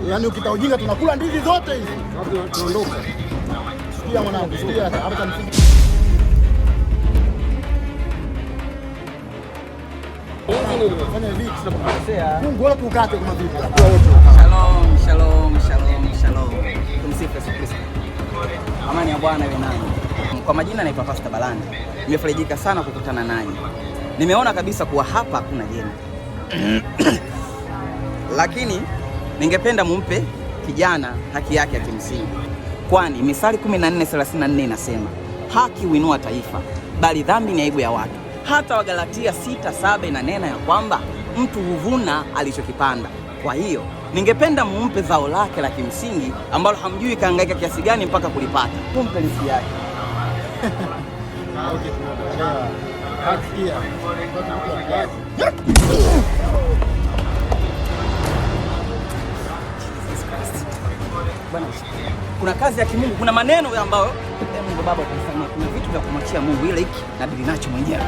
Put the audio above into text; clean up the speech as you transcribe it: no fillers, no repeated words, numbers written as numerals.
Yaani ukita ujinga tunakula ndizi zote hizi. Tuondoka. Sikia mwanangu, sikia hata mfiki. Fanya hivi tunakosea. Mungu wewe ukate kama vipi? Shalom, shalom, shalom, shalom. Tumsifu Yesu Kristo. Amani ya Bwana iwe nanyi. Kwa majina naitwa Pastor Balanda. Nimefarijika sana kukutana nanyi. Nimeona kabisa kuwa hapa hakuna jeni. Lakini ningependa mumpe kijana haki yake ya kimsingi. Kwani Mithali 14:34 inasema, haki huinua taifa, bali dhambi ni aibu ya watu. Hata Wagalatia 6:7 inanena ya kwamba mtu huvuna alichokipanda. Kwa hiyo ningependa mumpe zao lake la kimsingi ambalo hamjui kaangaika kiasi gani mpaka kulipata. Tumpe riziki yake. Kuna kazi ya kimungu, kuna maneno ambayo Mungu Baba atamfanyia. Kuna vitu vya kumwachia Mungu, ile hiki na dili nacho mwenyewe.